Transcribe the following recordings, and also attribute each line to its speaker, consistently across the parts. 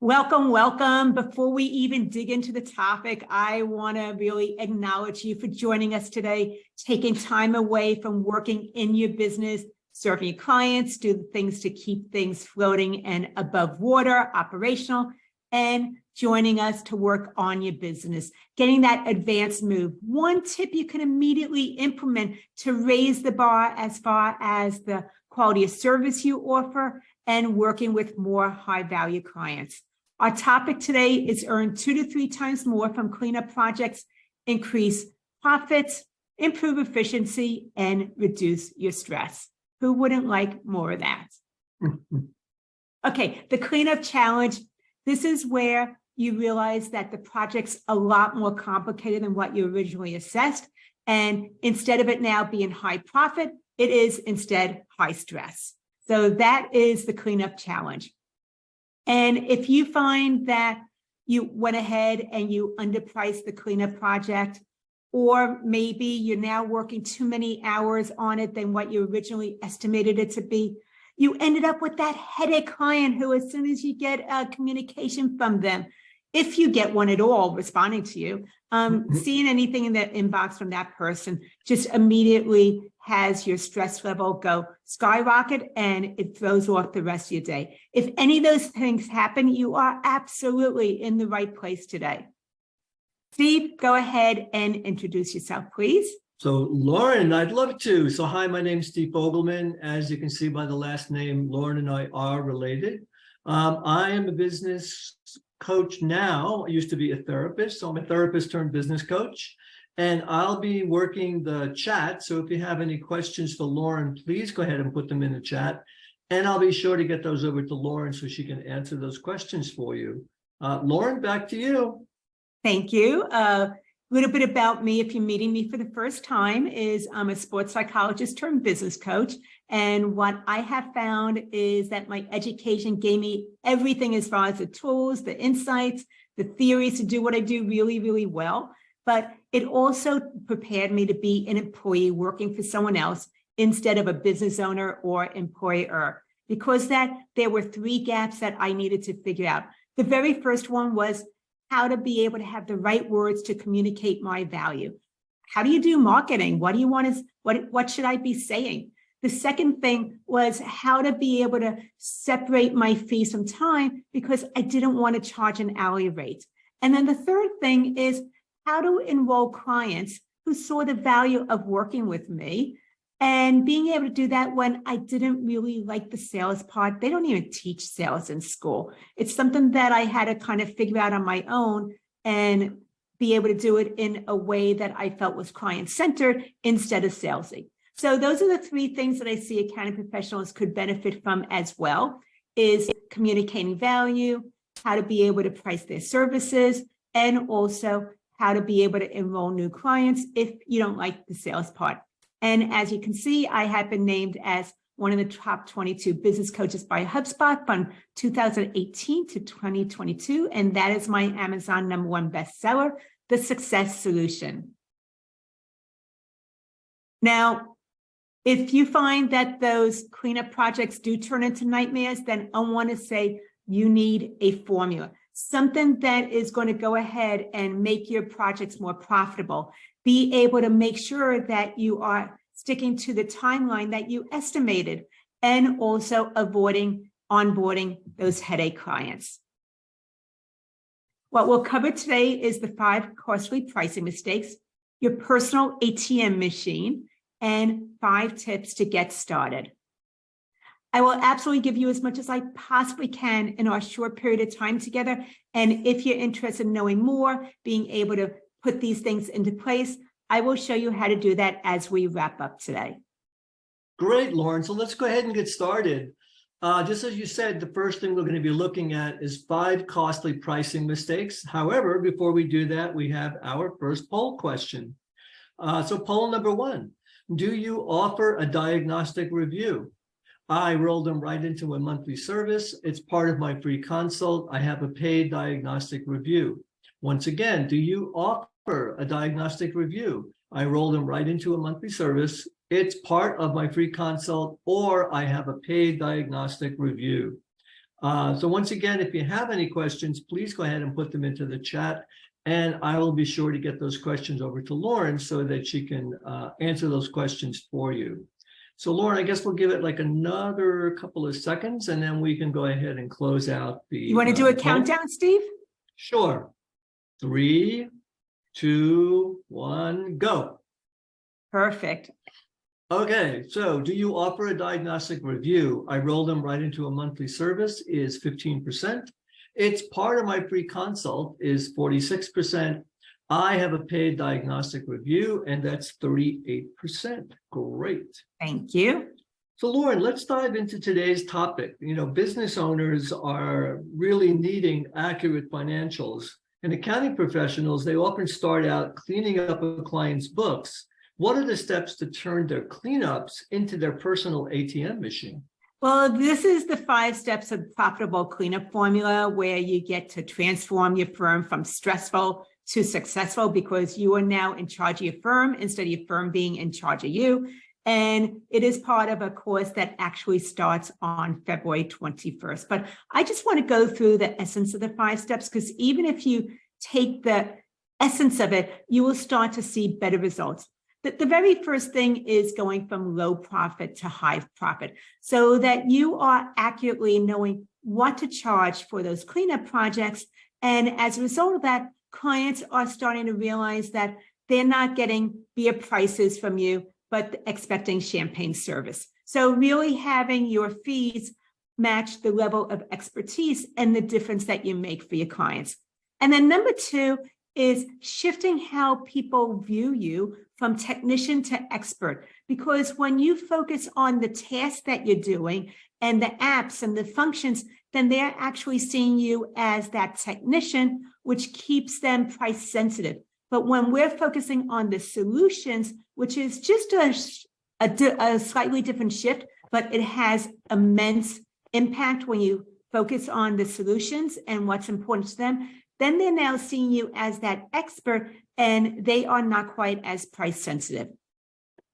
Speaker 1: Welcome, welcome. Before we even dig into the topic, I want to really acknowledge you for joining us today, taking time away from working in your business, serving your clients, do the things to keep things floating and above water, operational, and joining us to work on your business, getting that advanced move. One tip you can immediately implement to raise the bar as far as the quality of service you offer and working with more high-value clients. Our topic today is earn 2 to 3 times more from cleanup projects, increase profits, improve efficiency, and reduce your stress. Who wouldn't like more of that? Okay, the cleanup challenge. This is where you realize that the project's a lot more complicated than what you originally assessed. And instead of it now being high profit, it is instead high stress. So that is the cleanup challenge. And if you find that you went ahead and you underpriced the cleanup project, or maybe you're now working too many hours on it than what you originally estimated it to be, you ended up with that headache client who, as soon as you get communication from them, if you get one at all responding to you, seeing anything in the inbox from that person just immediately has your stress level go skyrocket and it throws off the rest of your day. If any of those things happen, you are absolutely in the right place today. Steve, go ahead and introduce yourself, please.
Speaker 2: So Lauren, I'd love to. So hi, my name's Steve Fogelman. As you can see by the last name, Lauren and I are related. I am a business coach now. I used to be a therapist, so I'm a therapist turned business coach, and I'll be working the chat. So if you have any questions for Lauren, please go ahead and put them in the chat, and I'll be sure to get those over to Lauren so she can answer those questions for you. Lauren, back to you.
Speaker 1: Thank you. A little bit about me, if you're meeting me for the first time, is I'm a sports psychologist turned business coach. And what I have found is that my education gave me everything as far as the tools, the insights, the theories to do what I do really, really well. But it also prepared me to be an employee working for someone else instead of a business owner or employer, because there were 3 gaps that I needed to figure out. The very first one was how to be able to have the right words to communicate my value. How do you do marketing? What do you want to, what should I be saying? The second thing was how to be able to separate my fees from time, because I didn't want to charge an hourly rate. And then the third thing is how to enroll clients who saw the value of working with me, and being able to do that when I didn't really like the sales part. They don't even teach sales in school. It's something that I had to kind of figure out on my own and be able to do it in a way that I felt was client-centered instead of salesy. So those are the 3 things that I see accounting professionals could benefit from as well, is communicating value, how to be able to price their services, and also how to be able to enroll new clients if you don't like the sales part. And as you can see, I have been named as one of the top 22 business coaches by HubSpot from 2018 to 2022. And that is my Amazon #1 bestseller, The Success Solution. Now, if you find that those cleanup projects do turn into nightmares, then I want to say you need a formula, something that is going to go ahead and make your projects more profitable. Be able to make sure that you are sticking to the timeline that you estimated, and also avoiding onboarding those headache clients. What we'll cover today is the 5 costly pricing mistakes, your personal ATM machine, and 5 tips to get started. I will absolutely give you as much as I possibly can in our short period of time together. And if you're interested in knowing more, being able to put these things into place, I will show you how to do that as we wrap up today.
Speaker 2: Great, Lauren. So let's go ahead and get started. Just as you said, the first thing we're going to be looking at is 5 costly pricing mistakes. However, before we do that, we have our first poll question. So poll number 1, do you offer a diagnostic review? I roll them right into a monthly service. It's part of my free consult. I have a paid diagnostic review. Once again, do you offer a diagnostic review? I roll them right into a monthly service. It's part of my free consult, or I have a paid diagnostic review. So once again, if you have any questions, please go ahead and put them into the chat, and I will be sure to get those questions over to Lauren so that she can answer those questions for you. So Lauren, I guess we'll give it like another couple of seconds, and then we can go ahead and close out the—
Speaker 1: You want to do a countdown, Steve?
Speaker 2: Sure. 3, 2, 1, go.
Speaker 1: Perfect.
Speaker 2: Okay, so do you offer a diagnostic review? I roll them right into a monthly service is 15%. It's part of my free consult is 46%. I have a paid diagnostic review, and that's 38%. Great.
Speaker 1: Thank you.
Speaker 2: So Lauren, let's dive into today's topic. You know, business owners are really needing accurate financials, and accounting professionals, they often start out cleaning up a client's books. What are the steps to turn their cleanups into their personal ATM machine?
Speaker 1: Well, this is the 5 steps of profitable cleanup formula, where you get to transform your firm from stressful to successful, because you are now in charge of your firm instead of your firm being in charge of you. And it is part of a course that actually starts on February 21st. But I just want to go through the essence of the 5 steps, because even if you take the essence of it, you will start to see better results. The very first thing is going from low profit to high profit, so that you are accurately knowing what to charge for those cleanup projects. And as a result of that, clients are starting to realize that they're not getting beer prices from you, but expecting champagne service. So really having your fees match the level of expertise and the difference that you make for your clients. And then number 2 is shifting how people view you from technician to expert. Because when you focus on the task that you're doing and the apps and the functions, then they're actually seeing you as that technician, which keeps them price sensitive. But when we're focusing on the solutions, which is just a slightly different shift, but it has immense impact when you focus on the solutions and what's important to them, then they're now seeing you as that expert, and they are not quite as price sensitive.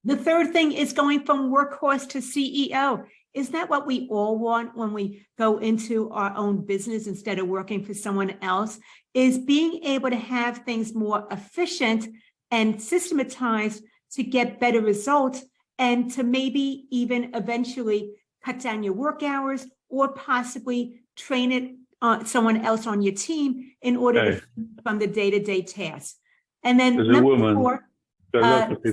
Speaker 1: The third thing is going from workhorse to CEO. Isn't that what we all want when we go into our own business instead of working for someone else? Is being able to have things more efficient and systematized to get better results, and to maybe even eventually cut down your work hours, or possibly train it someone else on your team in order to from the day-to-day tasks. And then number 4,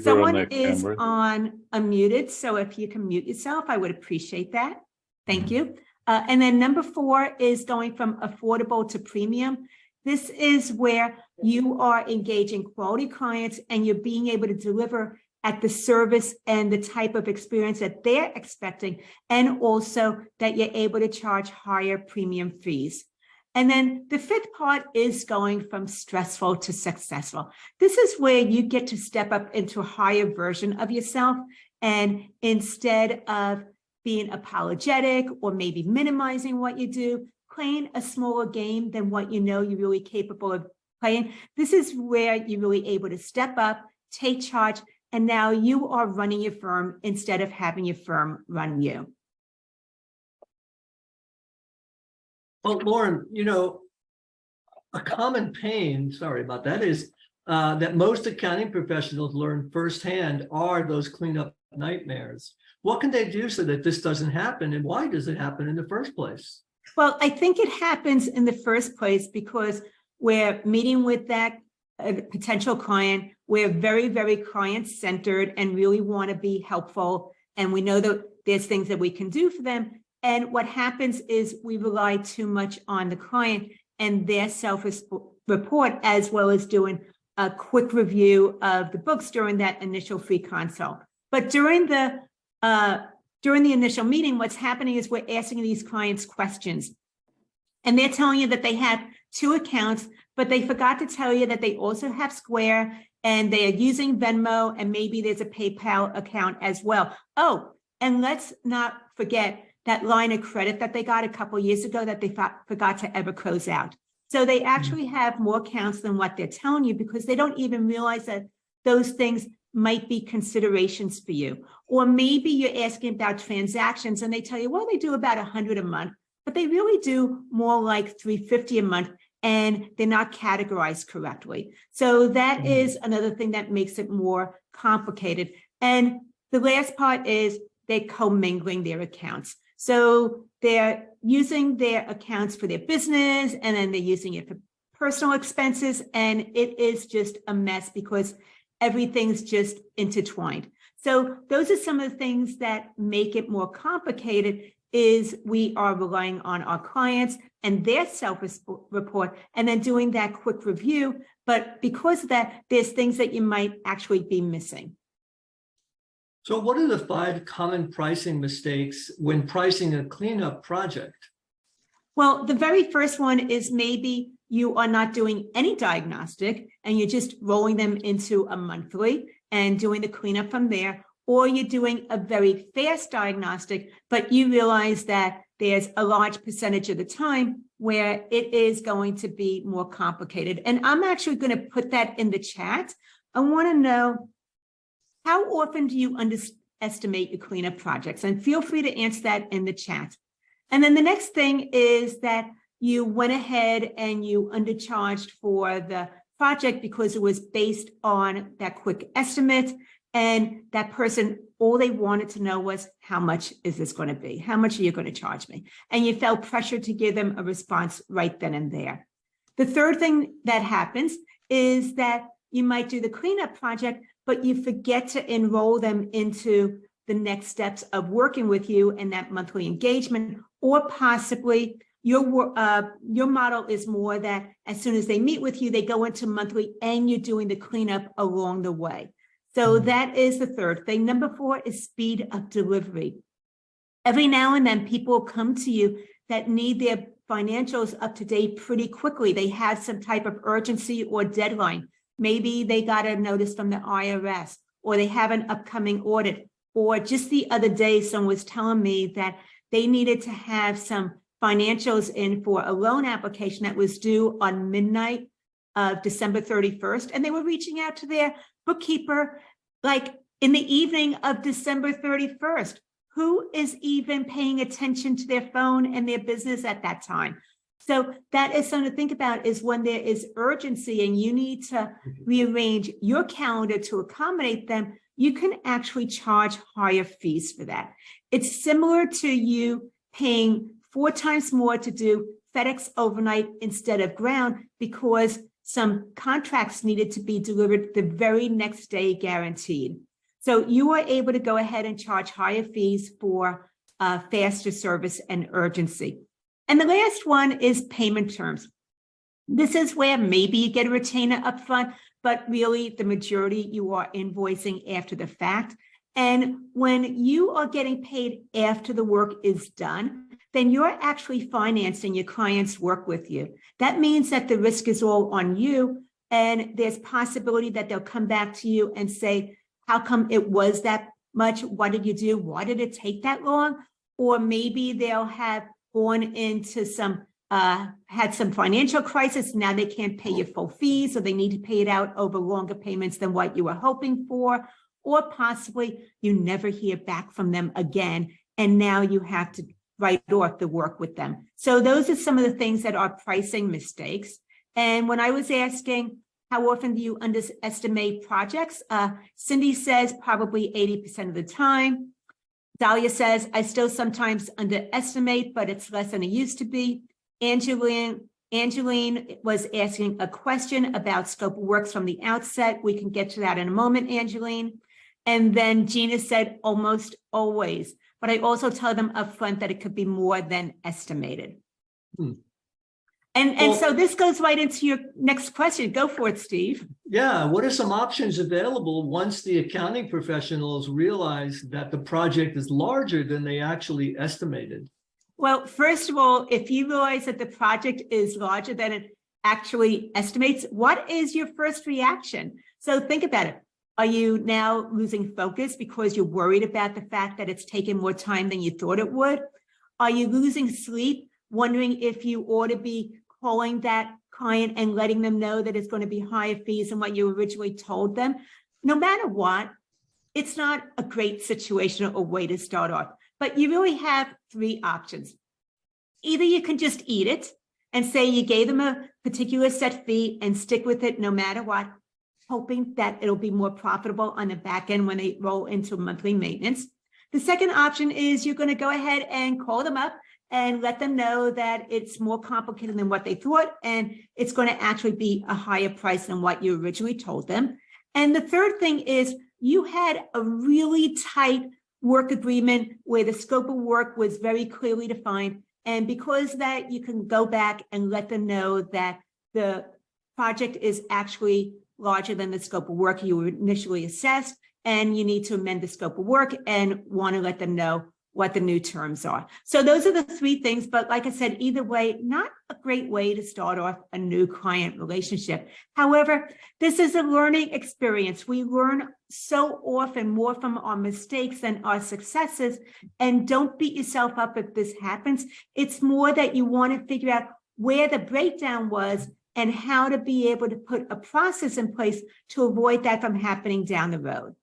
Speaker 1: someone is on unmuted, so if you can mute yourself, I would appreciate that. Thank you. And then number 4 is going from affordable to premium. This is where you are engaging quality clients and you're being able to deliver at the service and the type of experience that they're expecting, and also that you're able to charge higher premium fees. And then the 5th part is going from stressful to successful. This is where you get to step up into a higher version of yourself, and instead of being apologetic or maybe minimizing what you do, playing a smaller game than what you know you're really capable of playing. This is where you're really able to step up, take charge, and now you are running your firm instead of having your firm run you.
Speaker 2: Well, Lauren, you know, a common pain, sorry about that, is that most accounting professionals learn firsthand are those cleanup nightmares. What can they do so that this doesn't happen, and why does it happen in the first place?
Speaker 1: Well, I think it happens in the first place because we're meeting with that potential client. We're very, very client-centered and really want to be helpful. And we know that there's things that we can do for them. And what happens is we rely too much on the client and their self-report, as well as doing a quick review of the books during that initial free consult. But during the initial meeting, what's happening is we're asking these clients questions. And they're telling you that they have 2 accounts, but they forgot to tell you that they also have Square, and they are using Venmo, and maybe there's a PayPal account as well. Oh, and let's not forget that line of credit that they got a couple of years ago that they forgot to ever close out. So they actually have more accounts than what they're telling you, because they don't even realize that those things might be considerations for you. Or maybe you're asking about transactions and they tell you, well, they do about 100 a month. but they really do more like $350 a month, and they're not categorized correctly. So that is another thing that makes it more complicated. And the last part is they're commingling their accounts. So they're using their accounts for their business, and then they're using it for personal expenses. And it is just a mess because everything's just intertwined. So those are some of the things that make it more complicated. Is we are relying on our clients and their self-report and then doing that quick review. But because of that, there's things that you might actually be missing.
Speaker 2: So what are the 5 common pricing mistakes when pricing a cleanup project?
Speaker 1: Well, the very first one is maybe you are not doing any diagnostic and you're just rolling them into a monthly and doing the cleanup from there. Or you're doing a very fast diagnostic, but you realize that there's a large percentage of the time where it is going to be more complicated. And I'm actually going to put that in the chat. I want to know, how often do you underestimate your cleanup projects? And feel free to answer that in the chat. And then the next thing is that you went ahead and you undercharged for the project because it was based on that quick estimate. And that person, all they wanted to know was, how much is this going to be? How much are you going to charge me? And you felt pressured to give them a response right then and there. The third thing that happens is that you might do the cleanup project, but you forget to enroll them into the next steps of working with you in that monthly engagement, or possibly your model is more that as soon as they meet with you, they go into monthly and you're doing the cleanup along the way. So that is the third thing. Number 4 is speed of delivery. Every now and then people come to you that need their financials up to date pretty quickly. They have some type of urgency or deadline. Maybe they got a notice from the IRS, or they have an upcoming audit, or just the other day, someone was telling me that they needed to have some financials in for a loan application that was due on midnight of December 31st. And they were reaching out to their bookkeeper like in the evening of December 31st. Who is even paying attention to their phone and their business at that time? So that is something to think about, is when there is urgency and you need to rearrange your calendar to accommodate them, you can actually charge higher fees for that. It's similar to you paying 4 times more to do FedEx overnight instead of ground because some contracts needed to be delivered the very next day guaranteed. So you are able to go ahead and charge higher fees for faster service and urgency. And the last one is payment terms. This is where maybe you get a retainer upfront, but really the majority you are invoicing after the fact. And when you are getting paid after the work is done, then you're actually financing your client's work with you. That means that the risk is all on you, and there's possibility that they'll come back to you and say, how come it was that much? What did you do? Why did it take that long? Or maybe they'll have gone into some, had some financial crisis. Now they can't pay your full fees, or they need to pay it out over longer payments than what you were hoping for. Or possibly you never hear back from them again, and now you have to write off the work with them. So those are some of the things that are pricing mistakes. And when I was asking, how often do you underestimate projects? Cindy says probably 80% of the time. Dahlia says, I still sometimes underestimate, but it's less than it used to be. Angeline was asking a question about scope of works from the outset. We can get to that in a moment, Angeline. And then Gina said, almost always. But I also tell them upfront that it could be more than estimated. And so this goes right into your next question. Go for it, Steve.
Speaker 2: Yeah, what are some options available once the accounting professionals realize that the project is larger than they actually estimated?
Speaker 1: Well, first of all, if you realize that the project is larger than it actually estimates, what is your first reaction? So think about it. Are you now losing focus because you're worried about the fact that it's taken more time than you thought it would? Are you losing sleep, wondering if you ought to be calling that client and letting them know that it's going to be higher fees than what you originally told them? No matter what, it's not a great situation or way to start off, but you really have 3 options. Either you can just eat it and say you gave them a particular set fee and stick with it no matter what, hoping that it'll be more profitable on the back end when they roll into monthly maintenance. The second option is you're going to go ahead and call them up and let them know that it's more complicated than what they thought, and it's going to actually be a higher price than what you originally told them. And the third thing is you had a really tight work agreement where the scope of work was very clearly defined. And because that, you can go back and let them know that the project is actually larger than the scope of work you were initially assessed, and you need to amend the scope of work and want to let them know what the new terms are. So those are the three things. But like I said, either way, not a great way to start off a new client relationship. However, this is a learning experience. We learn so often more from our mistakes than our successes. And don't beat yourself up if this happens. It's more that you want to figure out where the breakdown was and how to be able to put a process in place to avoid that from happening down the road.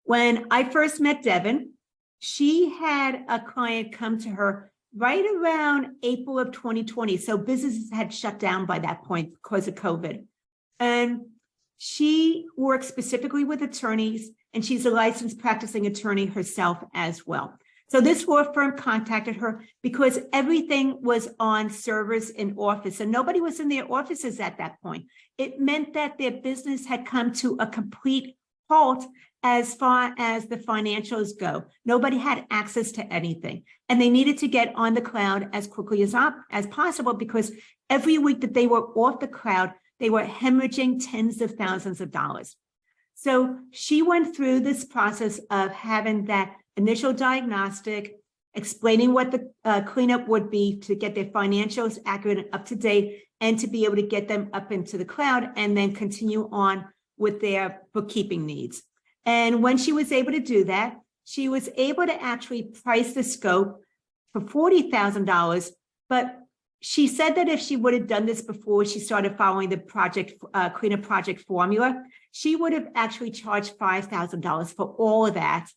Speaker 1: When I first met Devin, she had a client come to her right around April of 2020. So businesses had shut down by that point because of COVID. And she works specifically with attorneys, and she's a licensed practicing attorney herself as well. So this law firm contacted her because everything was on servers in office, and nobody was in their offices at that point. It meant that their business had come to a complete halt as far as the financials go. Nobody had access to anything, and they needed to get on the cloud as quickly as possible, because every week that they were off the cloud, they were hemorrhaging tens of thousands of dollars. So she went through this process of having that initial diagnostic, explaining what the cleanup would be to get their financials accurate and up to date, and to be able to get them up into the cloud and then continue on with their bookkeeping needs. And when she was able to do that, she was able to actually price the scope for $40,000. But she said that if she would have done this before she started following the project cleanup project formula, she would have actually charged $5,000 for all of that.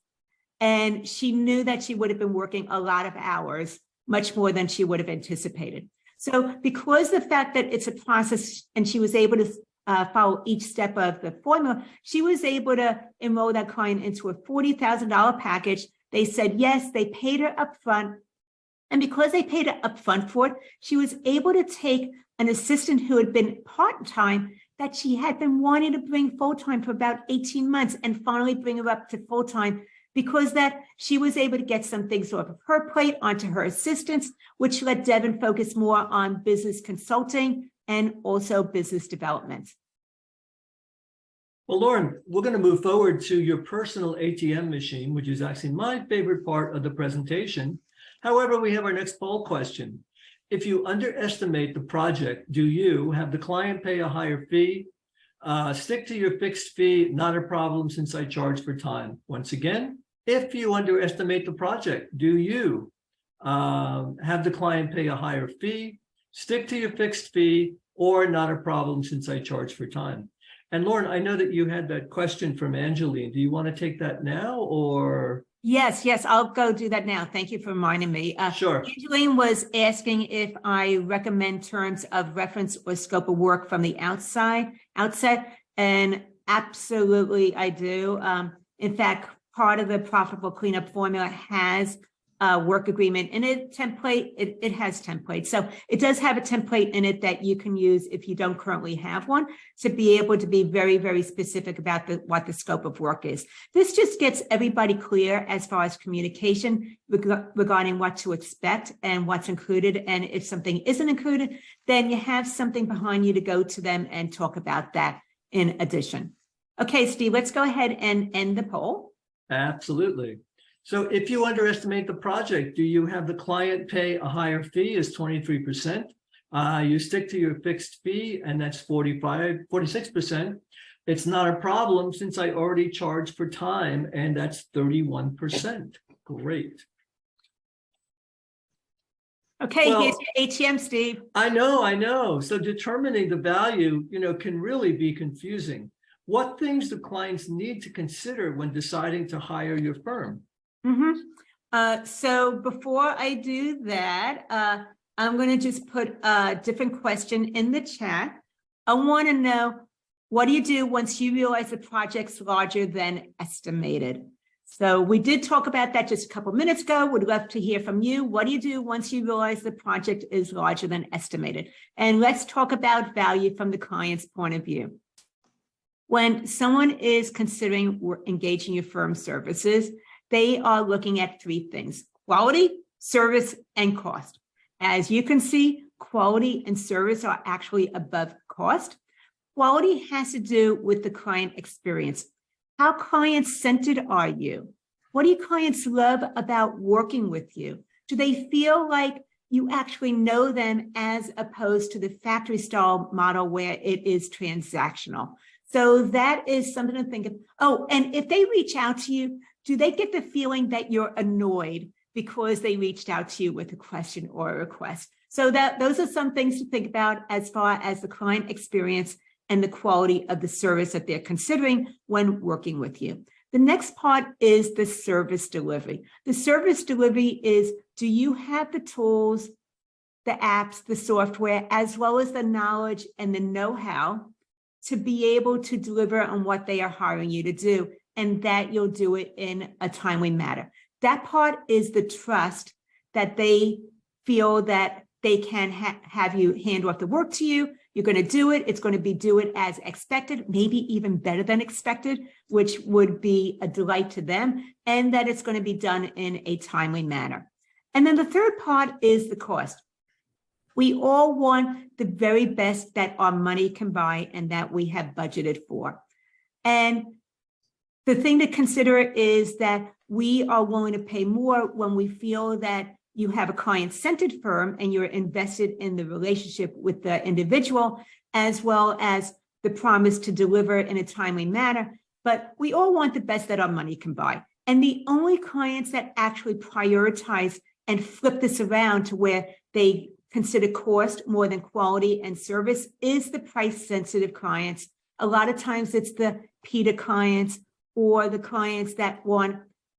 Speaker 1: And she knew that she would have been working a lot of hours, much more than she would have anticipated. So because the fact that it's a process and she was able to follow each step of the formula, she was able to enroll that client into a $40,000 package. They said yes, they paid her upfront. And because they paid her upfront for it, she was able to take an assistant who had been part-time that she had been wanting to bring full-time for about 18 months and finally bring her up to full-time, because that she was able to get some things off of her plate onto her assistants, which let Devin focus more on business consulting and also business development.
Speaker 2: Well, Lauren, we're going to move forward to your personal ATM machine, which is actually my favorite part of the presentation. However, we have our next poll question. If you underestimate the project, do you have the client pay a higher fee? Stick to your fixed fee, not a problem since I charge for time. Once again, if you underestimate the project, do you have the client pay a higher fee? Stick to your fixed fee, or not a problem since I charge for time? And Lauren, I know that you had that question from Angeline. Do you want to take that now, or?
Speaker 1: Yes, I'll go do that now. Thank you for reminding me.
Speaker 2: Sure.
Speaker 1: Angeline was asking if I recommend terms of reference or scope of work from the outset, and absolutely I do. In fact, part of the profitable cleanup formula has a work agreement in it template. It has templates. So it does have a template in it that you can use if you don't currently have one, to be able to be very, very specific about what the scope of work is. This just gets everybody clear as far as communication regarding what to expect and what's included. And if something isn't included, then you have something behind you to go to them and talk about that in addition. Okay, Steve, let's go ahead and end the poll.
Speaker 2: Absolutely. So if you underestimate the project, do you have the client pay a higher fee is 23%? You stick to your fixed fee, and that's 46%. It's not a problem since I already charged for time, and that's 31%. Great.
Speaker 1: Okay,
Speaker 2: Well,
Speaker 1: here's your ATM, Steve.
Speaker 2: I know. So determining the value, can really be confusing. What things do clients need to consider when deciding to hire your firm?
Speaker 1: So before I do that, I'm going to just put a different question in the chat. I want to know, what do you do once you realize the project's larger than estimated? So we did talk about that just a couple minutes ago. Would love to hear from you. What do you do once you realize the project is larger than estimated? And let's talk about value from the client's point of view. When someone is considering engaging your firm's services, they are looking at three things: quality, service, and cost. As you can see, quality and service are actually above cost. Quality has to do with the client experience. How client-centered are you? What do your clients love about working with you? Do they feel like you actually know them as opposed to the factory style model where it is transactional? So that is something to think of. Oh, and if they reach out to you, do they get the feeling that you're annoyed because they reached out to you with a question or a request? So those are some things to think about as far as the client experience and the quality of the service that they're considering when working with you. The next part is the service delivery. The service delivery is, do you have the tools, the apps, the software, as well as the knowledge and the know-how to be able to deliver on what they are hiring you to do, and that you'll do it in a timely manner. That part is the trust that they feel that they can have you hand off the work to you. You're going to do it. It's going to do it as expected, maybe even better than expected, which would be a delight to them, and that it's going to be done in a timely manner. And then the third part is the cost. We all want the very best that our money can buy and that we have budgeted for. And the thing to consider is that we are willing to pay more when we feel that you have a client-centered firm and you're invested in the relationship with the individual, as well as the promise to deliver in a timely manner. But we all want the best that our money can buy. And the only clients that actually prioritize and flip this around to where they consider cost more than quality and service is the price-sensitive clients. A lot of times it's the PETA clients or the clients that want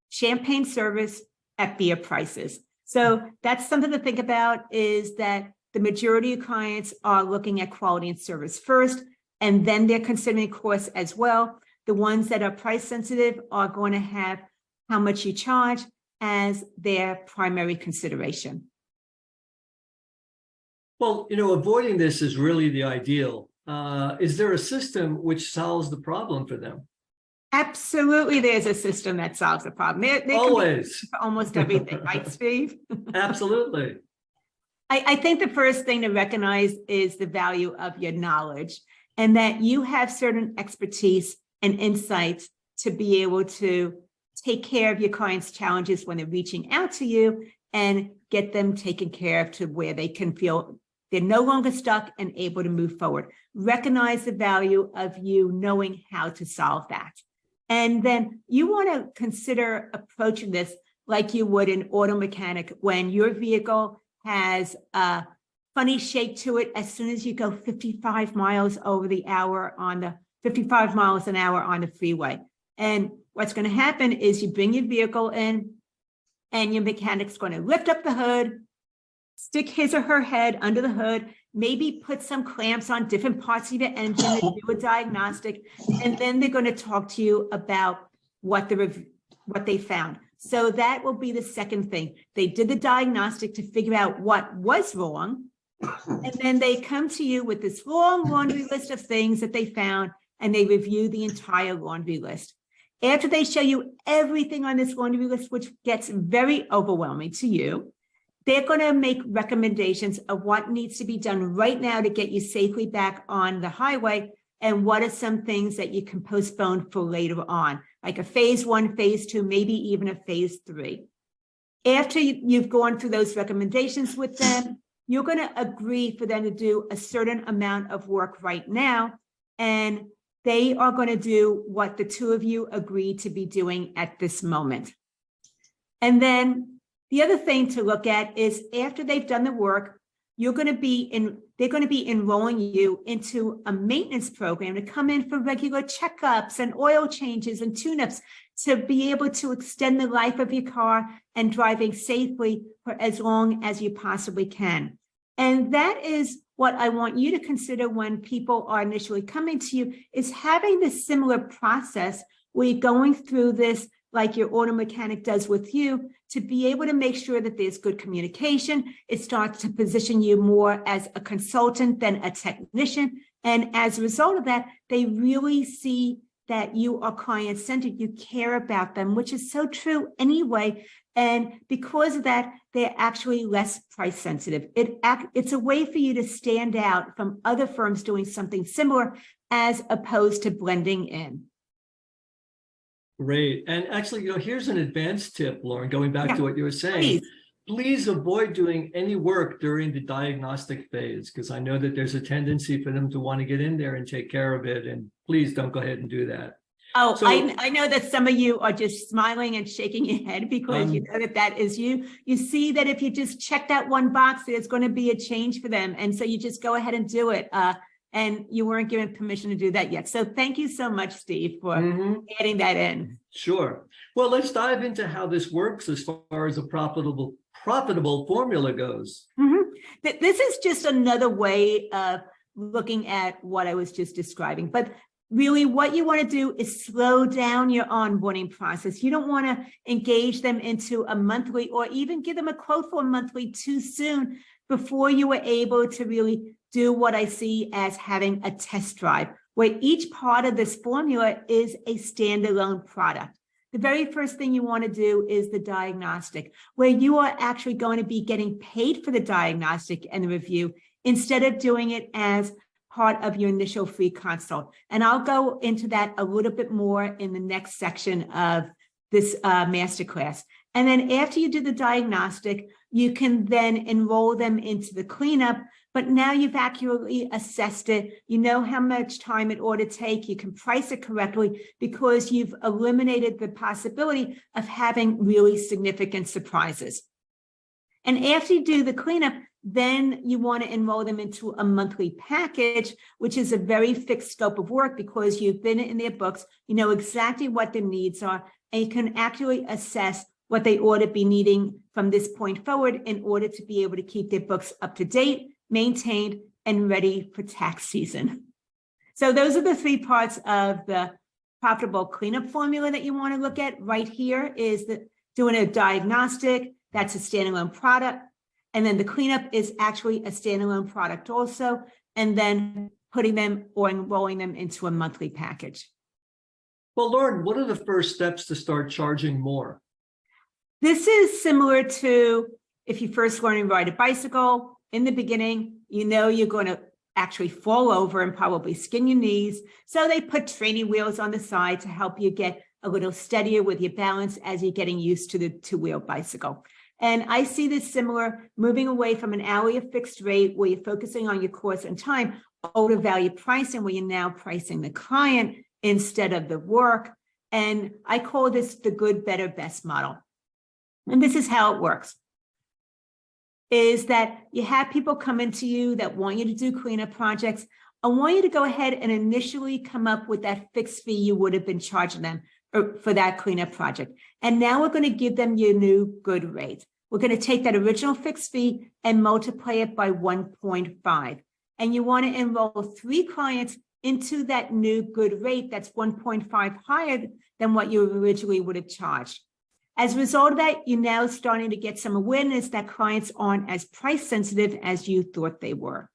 Speaker 1: champagne service at beer prices. So that's something to think about, is that the majority of clients are looking at quality and service first, and then they're considering costs as well. The ones that are price sensitive are going to have how much you charge as their primary consideration.
Speaker 2: Well, avoiding this is really the ideal. Is there a system which solves the problem for them?
Speaker 1: Absolutely, there's a system that solves the problem. There
Speaker 2: Always.
Speaker 1: can be for almost everything, right, Steve?
Speaker 2: Absolutely.
Speaker 1: I think the first thing to recognize is the value of your knowledge, and that you have certain expertise and insights to be able to take care of your clients' challenges when they're reaching out to you and get them taken care of to where they can feel they're no longer stuck and able to move forward. Recognize the value of you knowing how to solve that. And then you want to consider approaching this like you would an auto mechanic when your vehicle has a funny shake to it as soon as you go 55 miles an hour on the freeway. And what's going to happen is you bring your vehicle in and your mechanic's going to lift up the hood, stick his or her head under the hood, maybe put some clamps on different parts of your engine and do a diagnostic, and then they're going to talk to you about what they found. So that will be the second thing. They did the diagnostic to figure out what was wrong, and then they come to you with this long laundry list of things that they found, and they review the entire laundry list. After they show you everything on this laundry list, which gets very overwhelming to you, they're going to make recommendations of what needs to be done right now to get you safely back on the highway, and what are some things that you can postpone for later on, like a phase 1, phase 2, maybe even a phase 3. After you've gone through those recommendations with them, you're going to agree for them to do a certain amount of work right now, and they are going to do what the two of you agreed to be doing at this moment. And then the other thing to look at is after they've done the work, they're going to be enrolling you into a maintenance program to come in for regular checkups and oil changes and tune-ups to be able to extend the life of your car and driving safely for as long as you possibly can. And that is what I want you to consider when people are initially coming to you, is having this similar process where you're going through this like your auto mechanic does with you, to be able to make sure that there's good communication. It starts to position you more as a consultant than a technician. And as a result of that, they really see that you are client-centered, you care about them, which is so true anyway. And because of that, they're actually less price sensitive. It's a way for you to stand out from other firms doing something similar as opposed to blending in.
Speaker 2: Great. And actually, here's an advanced tip, Lauren, going back to what you were saying. Please avoid doing any work during the diagnostic phase, because I know that there's a tendency for them to want to get in there and take care of it. And please don't go ahead and do that.
Speaker 1: Oh, so, I know that some of you are just smiling and shaking your head because you know that is you. You see that if you just check that one box, there's going to be a change for them. And so you just go ahead and do it. And you weren't given permission to do that yet. So thank you so much, Steve, for adding that in.
Speaker 2: Sure. Well, let's dive into how this works as far as a profitable formula goes.
Speaker 1: This is just another way of looking at what I was just describing. But really what you want to do is slow down your onboarding process. You don't want to engage them into a monthly or even give them a quote for a monthly too soon before you were able to really do what I see as having a test drive, where each part of this formula is a standalone product. The very first thing you want to do is the diagnostic, where you are actually going to be getting paid for the diagnostic and the review instead of doing it as part of your initial free consult. And I'll go into that a little bit more in the next section of this masterclass. And then after you do the diagnostic, you can then enroll them into the cleanup. But now you've accurately assessed it. You know how much time it ought to take. You can price it correctly because you've eliminated the possibility of having really significant surprises. And after you do the cleanup, then you want to enroll them into a monthly package, which is a very fixed scope of work because you've been in their books. You know exactly what their needs are, and you can accurately assess what they ought to be needing from this point forward in order to be able to keep their books up to date, maintained, and ready for tax season. So those are the three parts of the profitable cleanup formula that you want to look at. Right here is doing a diagnostic. That's a standalone product. And then the cleanup is actually a standalone product also. And then putting them or enrolling them into a monthly package.
Speaker 2: Well, Lauren, what are the first steps to start charging more?
Speaker 1: This is similar to if you first learn to ride a bicycle. In the beginning, you know you're going to actually fall over and probably skin your knees. So they put training wheels on the side to help you get a little steadier with your balance as you're getting used to the two-wheel bicycle. And I see this similar, moving away from an hourly fixed rate where you're focusing on your cost and time, over value pricing where you're now pricing the client instead of the work. And I call this the good, better, best model. And this is how it works. Is that you have people come into you that want you to do cleanup projects. I want you to go ahead and initially come up with that fixed fee you would have been charging them for that cleanup project. And now we're going to give them your new good rate. We're going to take that original fixed fee and multiply it by 1.5. And you want to enroll 3 clients into that new good rate that's 1.5 higher than what you originally would have charged. As a result of that, you're now starting to get some awareness that clients aren't as price sensitive as you thought they were.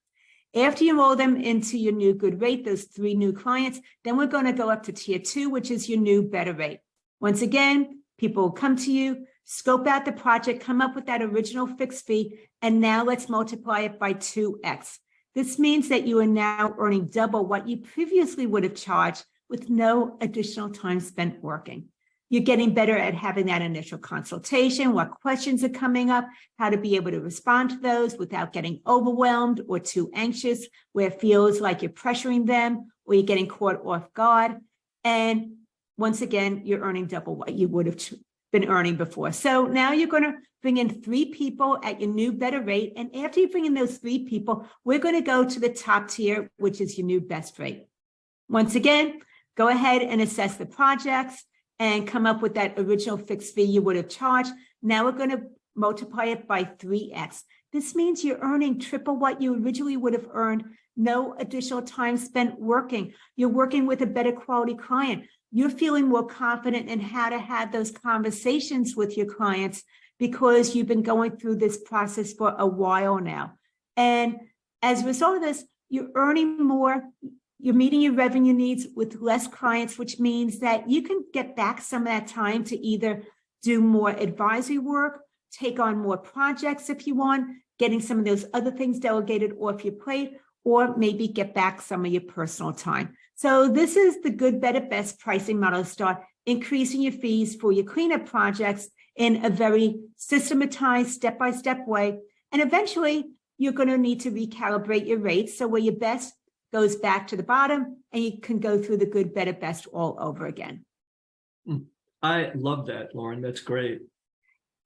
Speaker 1: After you enroll them into your new good rate, those 3 new clients, then we're going to go up to tier 2, which is your new better rate. Once again, people will come to you, scope out the project, come up with that original fixed fee, and now let's multiply it by 2x. This means that you are now earning double what you previously would have charged with no additional time spent working. You're getting better at having that initial consultation, what questions are coming up, how to be able to respond to those without getting overwhelmed or too anxious, where it feels like you're pressuring them or you're getting caught off guard. And once again, you're earning double what you would have been earning before. So now you're going to bring in 3 people at your new better rate. And after you bring in those 3 people, we're going to go to the top tier, which is your new best rate. Once again, go ahead and assess the projects. and come up with that original fixed fee you would have charged. Now we're going to multiply it by 3x. This means you're earning triple what you originally would have earned. No additional time spent working. You're working with a better quality client. You're feeling more confident in how to have those conversations with your clients because you've been going through this process for a while now. And as a result of this, you're earning more. You're meeting your revenue needs with less clients, which means that you can get back some of that time to either do more advisory work, take on more projects if you want, getting some of those other things delegated off your plate, or maybe get back some of your personal time. So this is the good, better, best pricing model to start increasing your fees for your cleanup projects in a very systematized, step-by-step way. And eventually, you're going to need to recalibrate your rates. So where your best goes back to the bottom, and you can go through the good, better, best all over again.
Speaker 2: I love that, Lauren. That's great.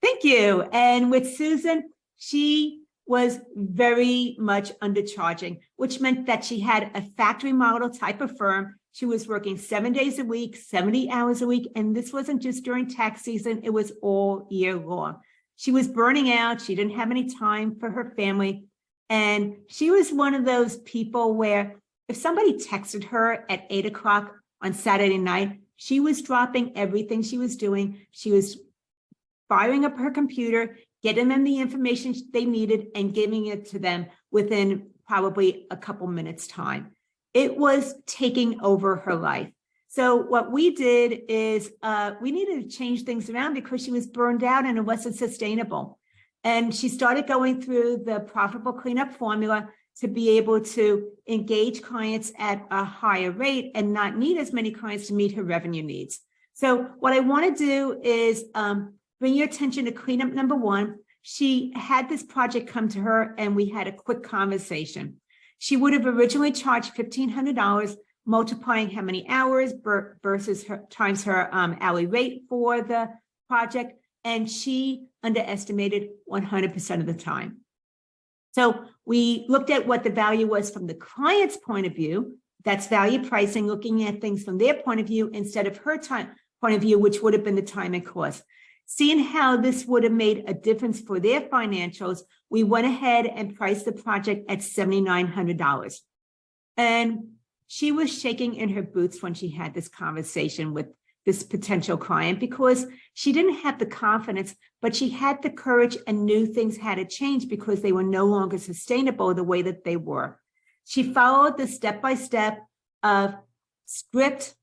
Speaker 1: Thank you. And with Susan, she was very much undercharging, which meant that she had a factory model type of firm. She was working 7 days a week, 70 hours a week. And this wasn't just during tax season, it was all year long. She was burning out. She didn't have any time for her family. And she was one of those people where if somebody texted her at 8 o'clock on Saturday night, she was dropping everything she was doing. She was firing up her computer, getting them the information they needed and giving it to them within probably a couple minutes time. It was taking over her life. So what we did is we needed to change things around because she was burned out and it wasn't sustainable. And she started going through the profitable cleanup formula to be able to engage clients at a higher rate and not need as many clients to meet her revenue needs. So what I want to do is bring your attention to cleanup number 1. She had this project come to her and we had a quick conversation. She would have originally charged $1,500, multiplying how many hours versus her times her hourly rate for the project. And she underestimated 100% of the time. So we looked at what the value was from the client's point of view. That's value pricing, looking at things from their point of view instead of her point of view, which would have been the time and cost. Seeing how this would have made a difference for their financials, we went ahead and priced the project at $7,900. And she was shaking in her boots when she had this conversation with this potential client because she didn't have the confidence, but she had the courage and knew things had to change because they were no longer sustainable the way that they were. She followed the step-by-step of script,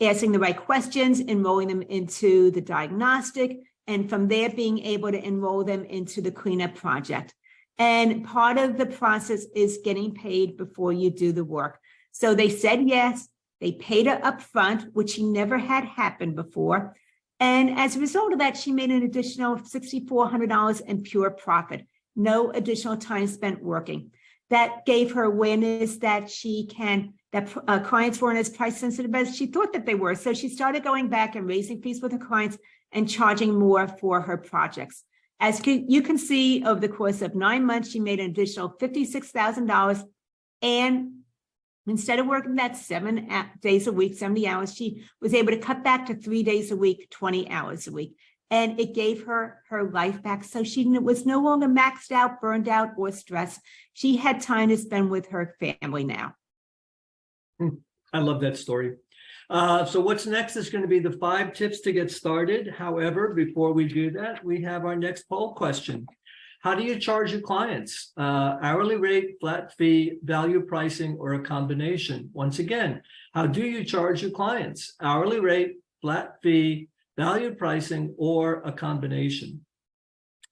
Speaker 1: asking the right questions, enrolling them into the diagnostic, and from there being able to enroll them into the cleanup project. And part of the process is getting paid before you do the work. So they said yes, they paid her up front, which she never had happened before. And as a result of that, she made an additional $6,400 in pure profit, no additional time spent working. That gave her awareness that clients weren't as price sensitive as she thought that they were. So she started going back and raising fees with her clients and charging more for her projects. As you can see, over the course of 9 months, she made an additional $56,000. And instead of working that 7 days a week, 70 hours, she was able to cut back to 3 days a week, 20 hours a week. And it gave her her life back. So she was no longer maxed out, burned out, or stressed. She had time to spend with her family now.
Speaker 2: I love that story. So what's next is going to be the 5 tips to get started. However, before we do that, we have our next poll question. How do you charge your clients? Hourly rate, flat fee, value pricing, or a combination? Once again, how do you charge your clients? Hourly rate, flat fee, value pricing, or a combination?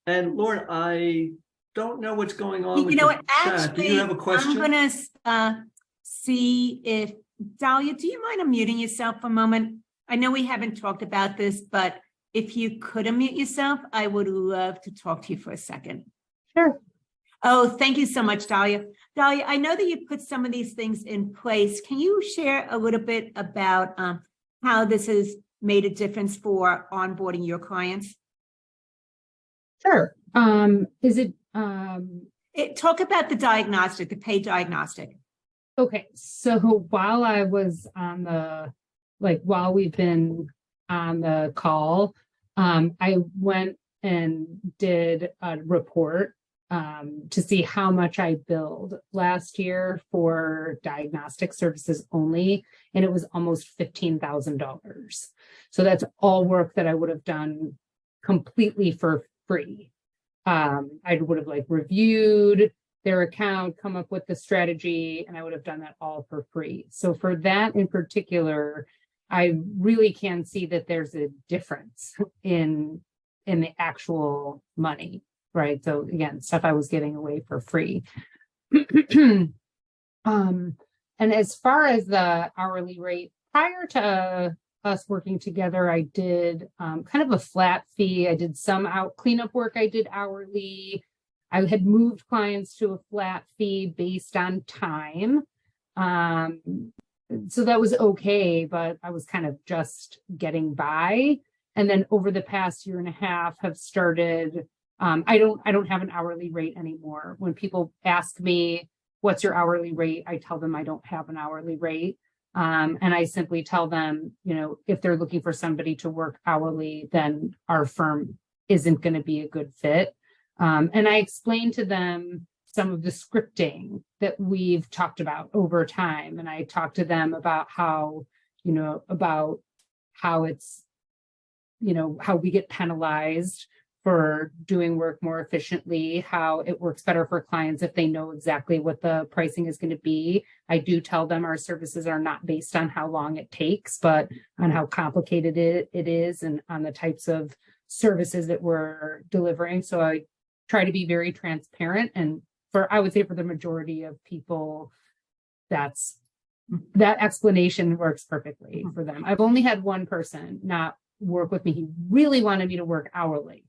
Speaker 2: And Lauren, I don't know what's going on with the chat. Do you have a question?
Speaker 1: I'm going to see if, Dahlia, do you mind unmuting yourself for a moment? I know we haven't talked about this, but if you could unmute yourself, I would love to talk to you for a second.
Speaker 3: Sure.
Speaker 1: Oh, thank you so much, Dahlia. Dahlia, I know that you put some of these things in place. Can you share a little bit about how this has made a difference for onboarding your clients?
Speaker 3: Sure.
Speaker 1: Talk about the diagnostic, the paid diagnostic.
Speaker 3: Okay. So while I was on the like while we've been on the call, I went and did a report to see how much I billed last year for diagnostic services only, and it was almost $15,000. So that's all work that I would have done completely for free. I would have like reviewed their account, come up with the strategy, and I would have done that all for free. So for that in particular, I really can see that there's a difference in the actual money, right? So again, stuff I was giving away for free. And as far as the hourly rate, prior to us working together, I did kind of a flat fee. I did some cleanup work I did hourly. I had moved clients to a flat fee based on time. So that was okay, but I was kind of just getting by. And then over the past year and a half have started, I don't have an hourly rate anymore. When people ask me, what's your hourly rate? I tell them I don't have an hourly rate. And I simply tell them, if they're looking for somebody to work hourly, then our firm isn't going to be a good fit. And I explained to them some of the scripting that we've talked about over time. And I talked to them about how it's, how we get penalized for doing work more efficiently, how it works better for clients if they know exactly what the pricing is going to be. I do tell them our services are not based on how long it takes, but on how complicated it is and on the types of services that we're delivering. So I try to be very transparent. And I would say for the majority of people, that explanation works perfectly for them. I've only had one person not work with me. He really wanted me to work hourly.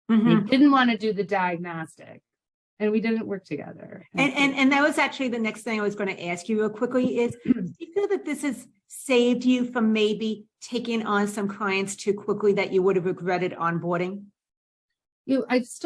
Speaker 3: He didn't want to do the diagnostic, and we didn't work together.
Speaker 1: And that was actually the next thing I was going to ask you real quickly is, do you feel that this has saved you from maybe taking on some clients too quickly that you would have regretted onboarding?
Speaker 3: It's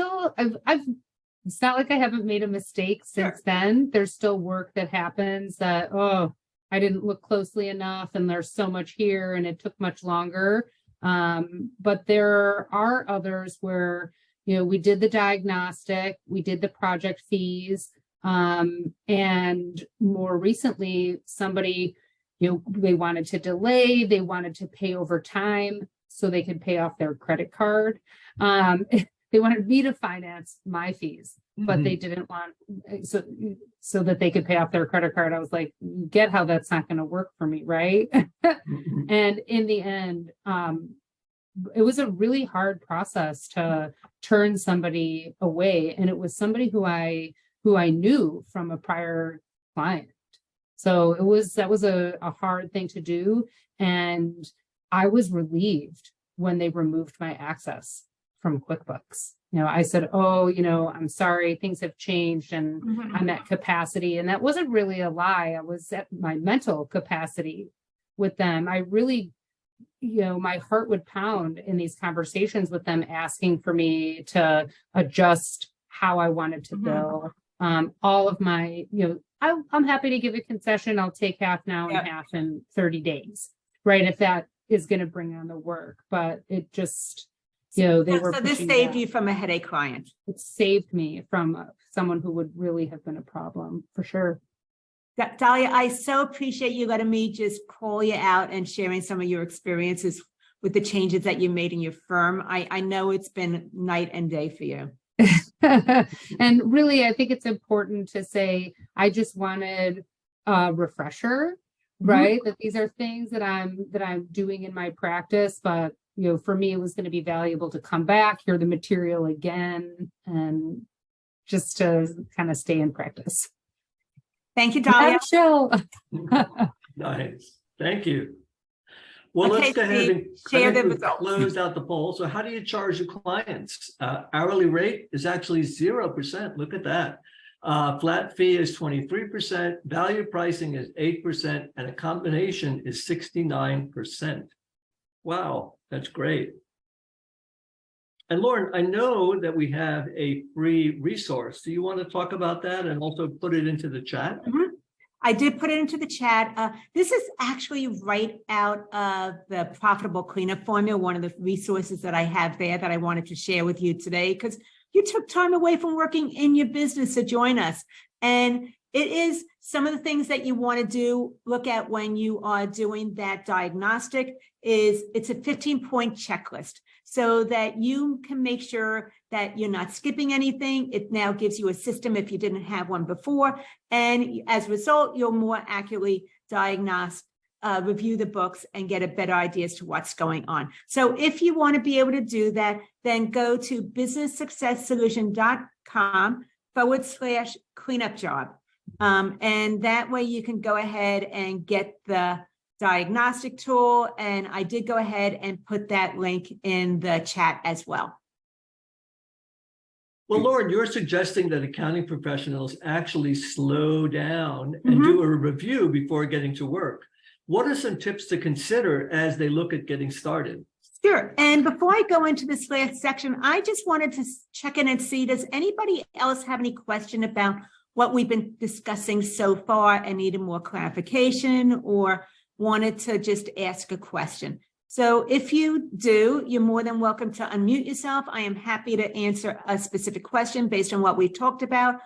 Speaker 3: not like I haven't made a mistake since then. There's still work that happens that, I didn't look closely enough and there's so much here and it took much longer. But there are others where, we did the diagnostic, we did the project fees, and more recently somebody, they wanted to delay, they wanted to pay over time so they could pay off their credit card. They wanted me to finance my fees, but they didn't want, so that they could pay off their credit card. I was like, you get how that's not going to work for me, right? And in the end, it was a really hard process to turn somebody away. And it was somebody who I knew from a prior client. So that was a hard thing to do. And I was relieved when they removed my access from QuickBooks. I said, I'm sorry, things have changed and I'm at capacity. And that wasn't really a lie. I was at my mental capacity with them. I really, my heart would pound in these conversations with them, asking for me to adjust how I wanted to bill. All of my, I'm happy to give a concession. I'll take half now and half in 30 days, right? If that is going to bring on the work, but it just, they were. So
Speaker 1: this saved you from a headache client.
Speaker 3: It saved me from someone who would really have been a problem for sure.
Speaker 1: Dahlia, I so appreciate you letting me just call you out and sharing some of your experiences with the changes that you made in your firm. I know it's been night and day for you.
Speaker 3: And really, I think it's important to say, I just wanted a refresher, right? That these are things that I'm doing in my practice, but for me, it was going to be valuable to come back, hear the material again, and just to kind of stay in practice.
Speaker 1: Thank you, Dahlia.
Speaker 2: Nice. Thank you. Well,
Speaker 1: Okay,
Speaker 2: let's go ahead and
Speaker 1: share the results.
Speaker 2: Close out the poll. So how do you charge your clients? Hourly rate is actually 0%. Look at that. Flat fee is 23%. Value pricing is 8%. And a combination is 69%. Wow, that's great. And Lauren, I know that we have a free resource. Do you want to talk about that and also put it into the chat?
Speaker 1: I did put it into the chat. This is actually right out of the Profitable Cleanup Formula, one of the resources that I have there that I wanted to share with you today, because you took time away from working in your business to join us. And it is some of the things that you want to look at when you are doing that diagnostic it's a 15-point checklist so that you can make sure that you're not skipping anything. It now gives you a system if you didn't have one before. And as a result, you'll more accurately diagnose, review the books and get a better idea as to what's going on. So if you want to be able to do that, then go to businesssuccesssolution.com/cleanup job. And that way you can go ahead and get the diagnostic tool. And I did go ahead and put that link in the chat as well.
Speaker 2: Well, Lauren, you're suggesting that accounting professionals actually slow down and do a review before getting to work. What are some tips to consider as they look at getting started?
Speaker 1: Sure. And before I go into this last section, I just wanted to check in and see, does anybody else have any question about what we've been discussing so far and needed more clarification or wanted to just ask a question? So if you do, you're more than welcome to unmute yourself. I am happy to answer a specific question based on what we've talked about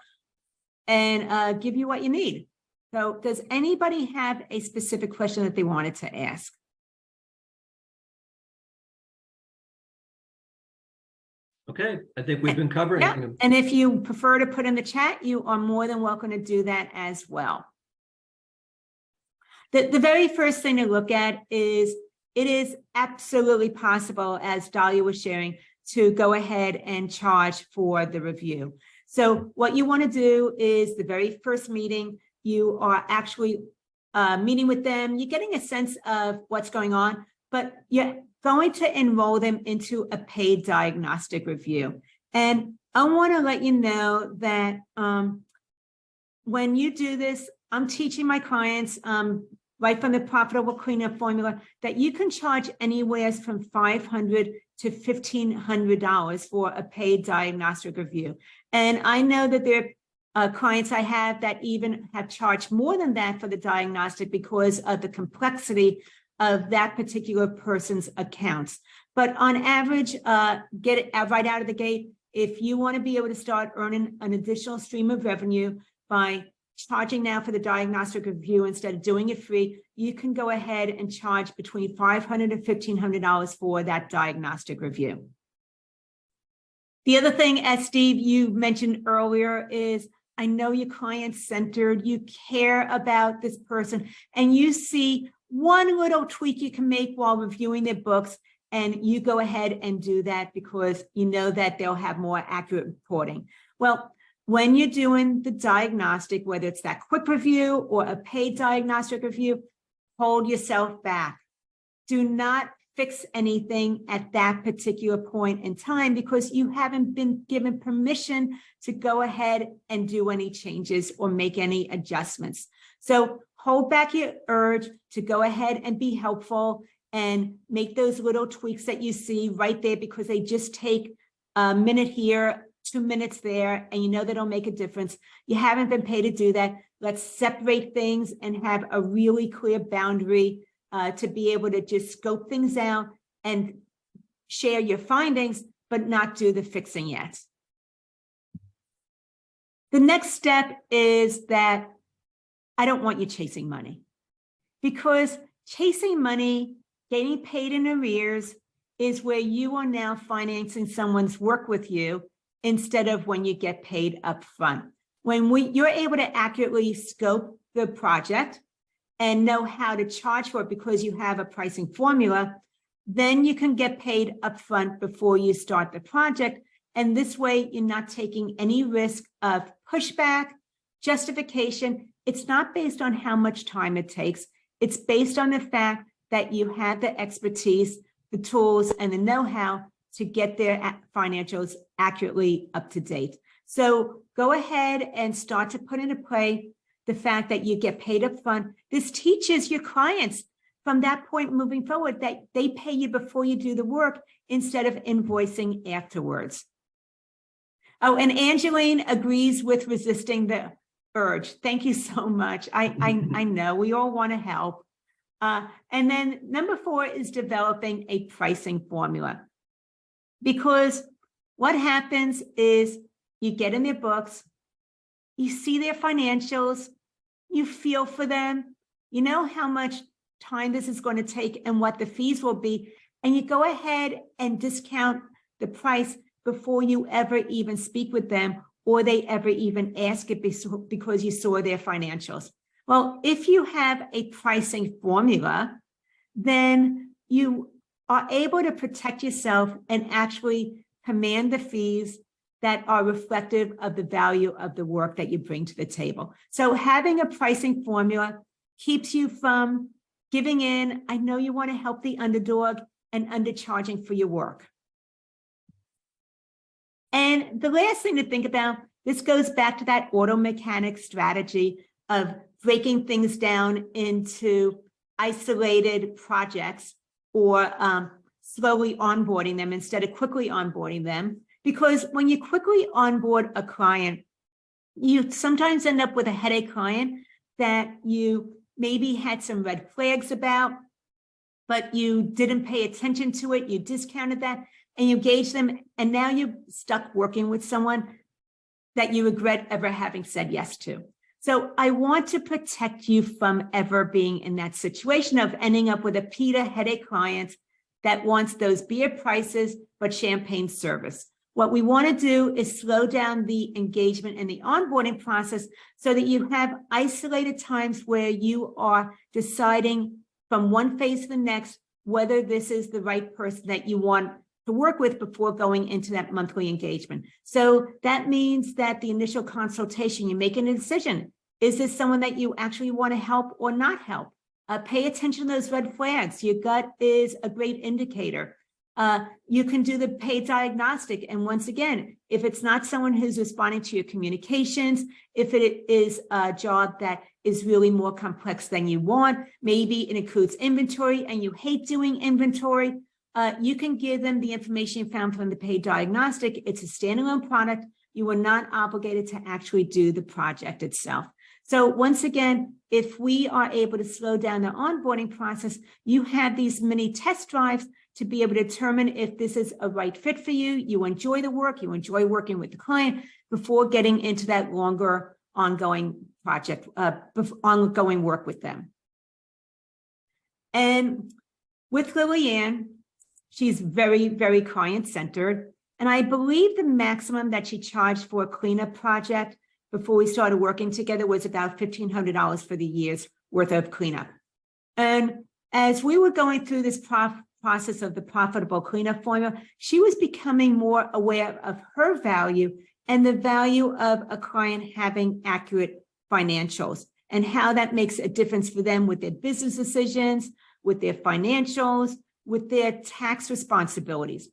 Speaker 1: and give you what you need. So does anybody have a specific question that they wanted to ask?
Speaker 2: Okay, I think we've been covering them.
Speaker 1: And if you prefer to put in the chat, you are more than welcome to do that as well. The very first thing to look at is it is absolutely possible, as Dahlia was sharing, to go ahead and charge for the review. So what you want to do is the very first meeting, you are actually meeting with them. You're getting a sense of what's going on, but you're going to enroll them into a paid diagnostic review. And I want to let you know that when you do this, I'm teaching my clients right from the Profitable Cleanup Formula that you can charge anywhere from $500 to $1,500 for a paid diagnostic review. And I know that there are clients I have that even have charged more than that for the diagnostic because of the complexity of that particular person's accounts. But on average, get it right out of the gate. If you want to be able to start earning an additional stream of revenue by charging now for the diagnostic review instead of doing it free, you can go ahead and charge between $500 and $1,500 for that diagnostic review. The other thing, as Steve, you mentioned earlier, is I know your client's centered, you care about this person, and you see one little tweak you can make while reviewing their books, and you go ahead and do that because you know that they'll have more accurate reporting. Well, when you're doing the diagnostic, whether it's that quick review or a paid diagnostic review, hold yourself back. Do not fix anything at that particular point in time because you haven't been given permission to go ahead and do any changes or make any adjustments. So hold back your urge to go ahead and be helpful and make those little tweaks that you see right there because they just take a minute here, 2 minutes there, and you know they don't make a difference. You haven't been paid to do that. Let's separate things and have a really clear boundary to be able to just scope things out and share your findings, but not do the fixing yet. The next step is that I don't want you chasing money because chasing money, getting paid in arrears is where you are now financing someone's work with you instead of when you get paid up front. When you're able to accurately scope the project and know how to charge for it because you have a pricing formula, then you can get paid up front before you start the project. And this way, you're not taking any risk of pushback, justification. It's not based on how much time it takes. It's based on the fact that you have the expertise, the tools, and the know-how to get their financials accurately up to date. So go ahead and start to put into play the fact that you get paid up front. This teaches your clients from that point moving forward that they pay you before you do the work instead of invoicing afterwards. Oh, and Angeline agrees with resisting the urge. Thank you so much. I know we all want to help. And then number 4 is developing a pricing formula. Because what happens is you get in their books, you see their financials, you feel for them, you know how much time this is going to take and what the fees will be, and you go ahead and discount the price before you ever even speak with them or they ever even ask it because you saw their financials. Well, if you have a pricing formula, then you are able to protect yourself and actually command the fees that are reflective of the value of the work that you bring to the table. So having a pricing formula keeps you from giving in. I know you want to help the underdog and undercharging for your work. And the last thing to think about, this goes back to that auto mechanic strategy of breaking things down into isolated projects or slowly onboarding them instead of quickly onboarding them. Because when you quickly onboard a client, you sometimes end up with a headache client that you maybe had some red flags about, but you didn't pay attention to it, you discounted that, and you engaged them, and now you're stuck working with someone that you regret ever having said yes to. So I want to protect you from ever being in that situation of ending up with a PETA headache client that wants those beer prices, but champagne service. What we want to do is slow down the engagement and the onboarding process so that you have isolated times where you are deciding from one phase to the next whether this is the right person that you want to work with before going into that monthly engagement. So that means that the initial consultation, you're making a decision. Is this someone that you actually want to help or not help? Pay attention to those red flags. Your gut is a great indicator. You can do the paid diagnostic. And once again, if it's not someone who's responding to your communications, if it is a job that is really more complex than you want, maybe it includes inventory and you hate doing inventory, you can give them the information you found from the paid diagnostic. It's a standalone product. You are not obligated to actually do the project itself. So once again, if we are able to slow down the onboarding process, you have these mini test drives to be able to determine if this is a right fit for you, you enjoy the work, you enjoy working with the client before getting into that longer ongoing project, ongoing work with them. And with Lillian, she's very, very client-centered. And I believe the maximum that she charged for a cleanup project before we started working together was about $1,500 for the year's worth of cleanup. And as we were going through this process of the profitable cleanup formula, she was becoming more aware of her value and the value of a client having accurate financials and how that makes a difference for them with their business decisions, with their financials, with their tax responsibilities.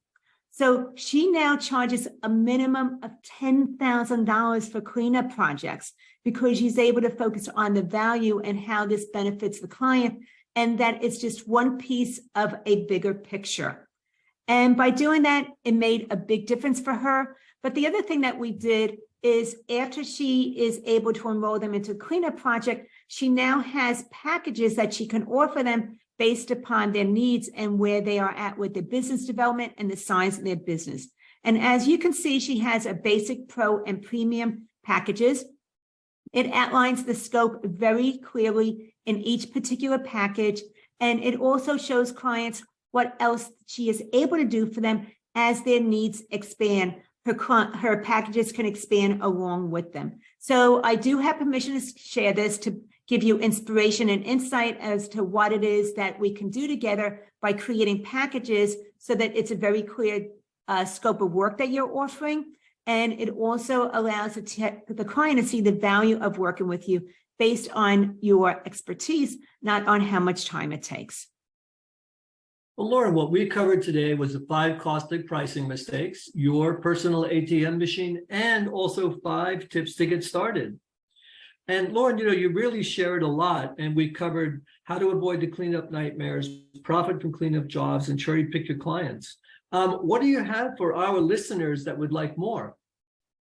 Speaker 1: So she now charges a minimum of $10,000 for cleanup projects because she's able to focus on the value and how this benefits the client, and that it's just one piece of a bigger picture. And by doing that, it made a big difference for her. But the other thing that we did is after she is able to enroll them into a cleanup project, she now has packages that she can offer them based upon their needs and where they are at with their business development and the size of their business. And as you can see, she has a basic, pro, and premium packages. It outlines the scope very clearly in each particular package. And it also shows clients what else she is able to do for them as their needs expand. Her packages can expand along with them. So I do have permission to share this to give you inspiration and insight as to what it is that we can do together by creating packages so that it's a very clear scope of work that you're offering. And it also allows the client to see the value of working with you based on your expertise, not on how much time it takes.
Speaker 2: Well, Lauren, what we covered today was the 5 costly pricing mistakes, your personal ATM machine, and also 5 tips to get started. And Lauren, you really shared a lot, and we covered how to avoid the cleanup nightmares, profit from cleanup jobs, and cherry pick your clients. What do you have for our listeners that would like more?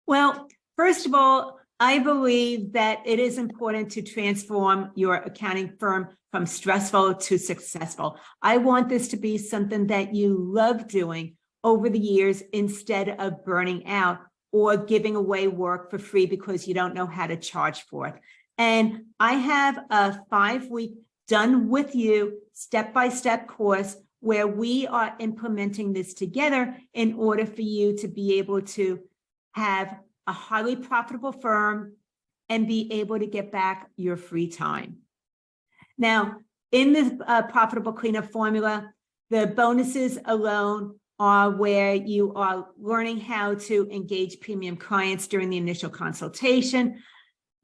Speaker 1: Well, first of all, I believe that it is important to transform your accounting firm from stressful to successful. I want this to be something that you love doing over the years instead of burning out or giving away work for free because you don't know how to charge for it. And I have a 5-week done with you step-by-step course where we are implementing this together in order for you to be able to have a highly profitable firm and be able to get back your free time. Now, in the profitable cleanup formula, the bonuses alone are where you are learning how to engage premium clients during the initial consultation.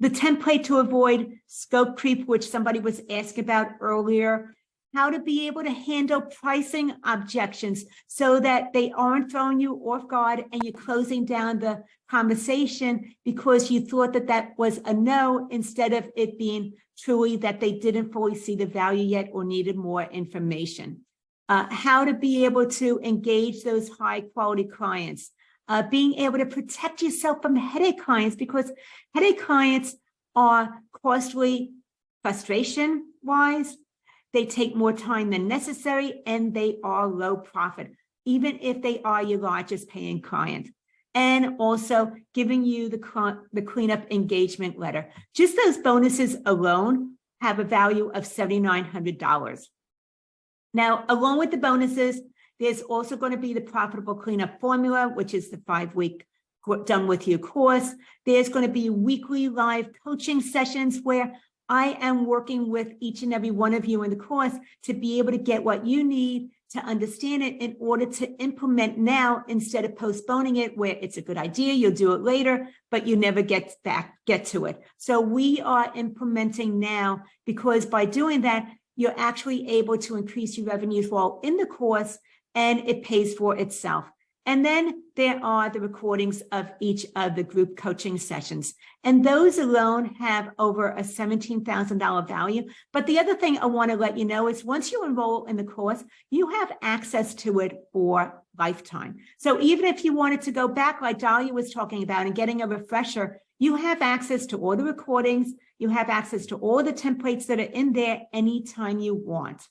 Speaker 1: The template to avoid scope creep, which somebody was asking about earlier, how to be able to handle pricing objections so that they aren't throwing you off guard and you're closing down the conversation because you thought that that was a no instead of it being truly that they didn't fully see the value yet or needed more information. How to be able to engage those high quality clients. Being able to protect yourself from headache clients because headache clients are costly frustration wise. They take more time than necessary and they are low profit, even if they are your largest paying client. And also giving you the cleanup engagement letter. Just those bonuses alone have a value of $7,900. Now, along with the bonuses, there's also going to be the profitable cleanup formula, which is the 5-week done with you course. There's going to be weekly live coaching sessions where I am working with each and every one of you in the course to be able to get what you need to understand it in order to implement now instead of postponing it where it's a good idea, you'll do it later, but you never get to it. So we are implementing now because by doing that, you're actually able to increase your revenues while in the course and it pays for itself. And then there are the recordings of each of the group coaching sessions. And those alone have over a $17,000 value. But the other thing I want to let you know is once you enroll in the course, you have access to it for lifetime. So even if you wanted to go back, like Dahlia was talking about, and getting a refresher, you have access to all the recordings. You have access to all the templates that are in there anytime you want.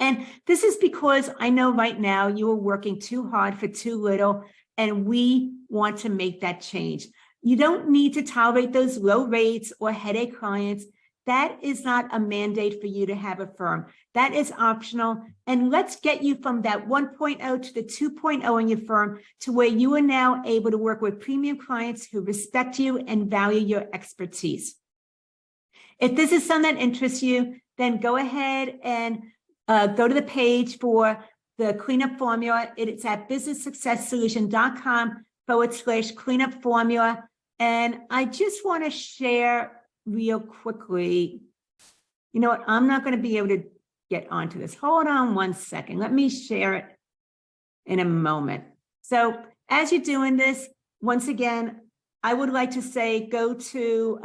Speaker 1: And this is because I know right now you are working too hard for too little, and we want to make that change. You don't need to tolerate those low rates or headache clients. That is not a mandate for you to have a firm. That is optional. And let's get you from that 1.0 to the 2.0 in your firm to where you are now able to work with premium clients who respect you and value your expertise. If this is something that interests you, then go ahead and go to the page for the cleanup formula. It's at businesssuccesssolution.com/cleanup formula. And I just want to share real quickly, you know what, I'm not going to be able to get onto this. Hold on one second. Let me share it in a moment. So as you're doing this, once again, I would like to say, go to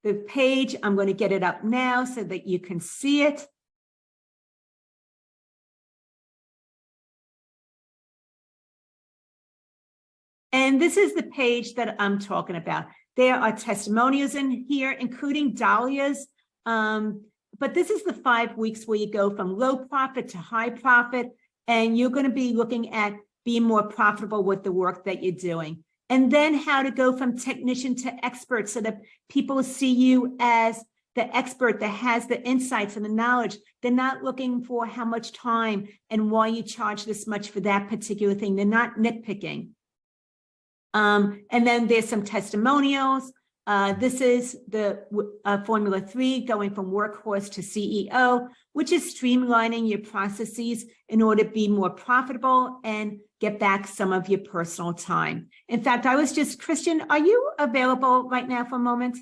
Speaker 1: the page. I'm going to get it up now so that you can see it. And this is the page that I'm talking about. There are testimonials in here, including Dahlia's. But this is the 5 weeks where you go from low profit to high profit, and you're going to be looking at being more profitable with the work that you're doing. And then how to go from technician to expert so that people see you as the expert that has the insights and the knowledge. They're not looking for how much time and why you charge this much for that particular thing. They're not nitpicking. And then there's some testimonials. This is the Formula 3, going from workhorse to CEO, which is streamlining your processes in order to be more profitable and get back some of your personal time. In fact, Christian, are you available right now for a moment?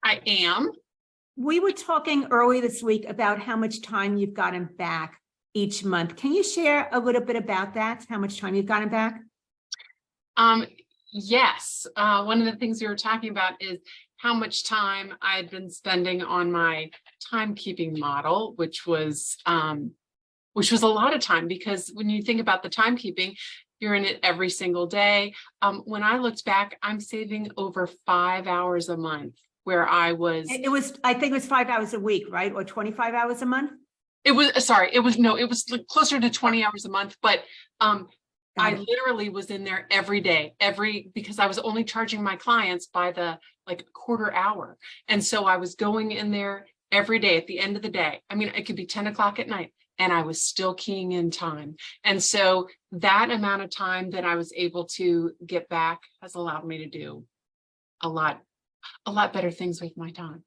Speaker 4: I am.
Speaker 1: We were talking earlier this week about how much time you've gotten back each month. Can you share a little bit about that? How much time you've gotten back?
Speaker 4: Yes. One of the things we were talking about is how much time I'd been spending on my timekeeping model, which was a lot of time, because when you think about the timekeeping, you're in it every single day. When I looked back, I'm saving over 5 hours a month where I was.
Speaker 1: I think it was 5 hours a week, right? Or 25 hours a month?
Speaker 4: It was like closer to 20 hours a month, but I literally was in there every day, because I was only charging my clients by the like quarter hour. And so I was going in there every day at the end of the day. I mean, it could be 10 o'clock at night and I was still keying in time. And so that amount of time that I was able to get back has allowed me to do a lot better things with my time.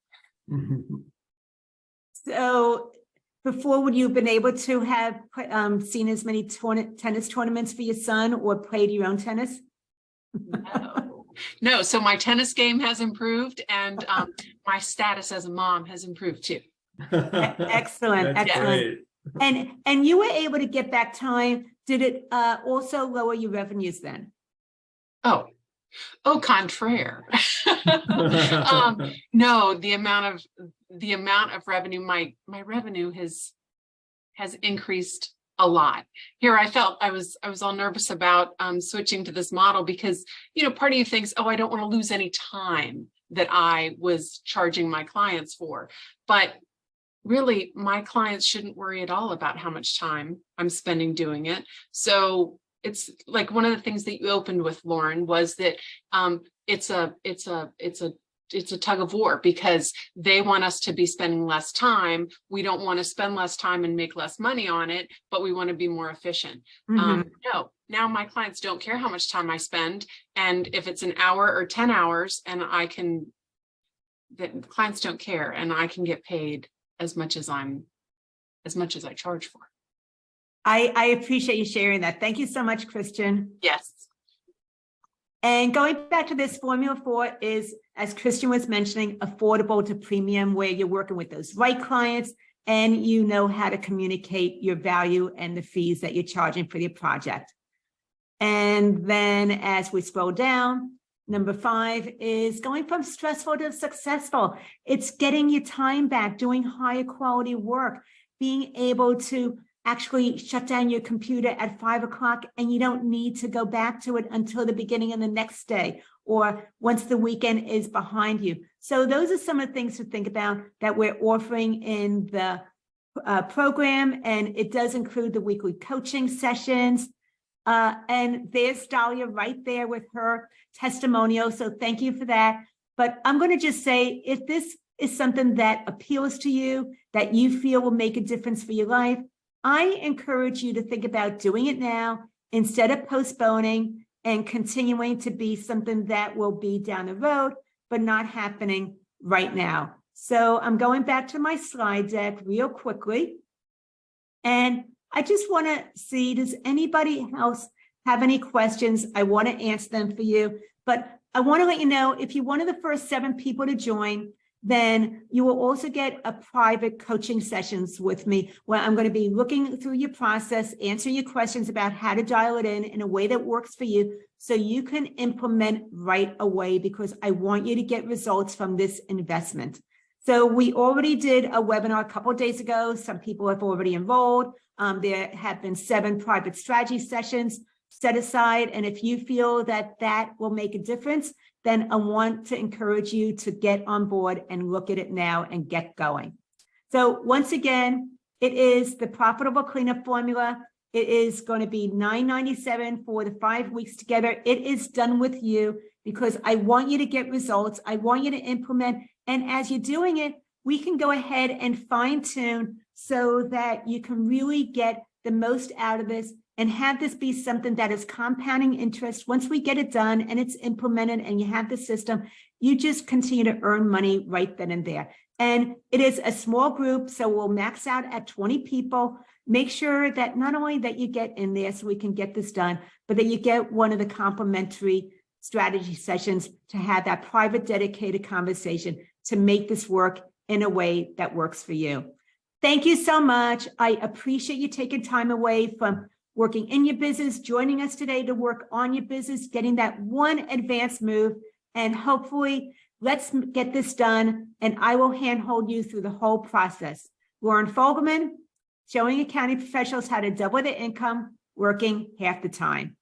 Speaker 1: So before, would you have been able to have seen as many tennis tournaments for your son or played your own tennis?
Speaker 4: No. So my tennis game has improved, and my status as a mom has improved too.
Speaker 1: Excellent,
Speaker 2: That's
Speaker 1: excellent.
Speaker 2: great.
Speaker 1: And you were able to get back time. Did it also lower your revenues then?
Speaker 4: Oh, contraire. No, the amount of revenue, my revenue has increased a lot. Here, I felt I was all nervous about switching to this model because, part of you thinks, oh, I don't want to lose any time that I was charging my clients for. But really, my clients shouldn't worry at all about how much time I'm spending doing it. So it's like one of the things that you opened with, Lauren, was that it's a tug of war because they want us to be spending less time. We don't want to spend less time and make less money on it, but we want to be more efficient. No, now my clients don't care how much time I spend. And if it's an hour or 10 hours and the clients don't care and I can get paid as much as I charge for.
Speaker 1: I appreciate you sharing that. Thank you so much, Christian.
Speaker 4: Yes.
Speaker 1: And going back to this Formula 4 is, as Christian was mentioning, affordable to premium, where you're working with those right clients and you know how to communicate your value and the fees that you're charging for your project. And then as we scroll down, number 5 is going from stressful to successful. It's getting your time back, doing higher quality work, being able to actually shut down your computer at 5 o'clock and you don't need to go back to it until the beginning of the next day or once the weekend is behind you. So those are some of the things to think about that we're offering in the program, and it does include the weekly coaching sessions. And there's Dahlia right there with her testimonial, so thank you for that. But I'm going to just say, if this is something that appeals to you, that you feel will make a difference for your life, I encourage you to think about doing it now instead of postponing and continuing to be something that will be down the road, but not happening right now. So I'm going back to my slide deck real quickly. And I just want to see, does anybody else have any questions? I want to answer them for you, but I want to let you know, if you're one of the first 7 people to join, then you will also get a private coaching sessions with me where I'm going to be looking through your process, answering your questions about how to dial it in a way that works for you so you can implement right away, because I want you to get results from this investment. So we already did a webinar a couple of days ago. Some people have already enrolled. There have been 7 private strategy sessions set aside. And if you feel that that will make a difference, then I want to encourage you to get on board and look at it now and get going. So once again, it is the Profitable Cleanup Formula. It is going to be $9.97 for the 5 weeks together. It is done with you because I want you to get results. I want you to implement. And as you're doing it, we can go ahead and fine tune so that you can really get the most out of this and have this be something that is compounding interest. Once we get it done and it's implemented and you have the system, you just continue to earn money right then and there. And it is a small group, so we'll max out at 20 people. Make sure that not only that you get in there so we can get this done, but that you get one of the complimentary strategy sessions to have that private, dedicated conversation to make this work in a way that works for you. Thank you so much. I appreciate you taking time away from working in your business, joining us today to work on your business, getting that one advanced move, and hopefully let's get this done, and I will handhold you through the whole process. Lauren Fogelman, showing accounting professionals how to double their income, working half the time.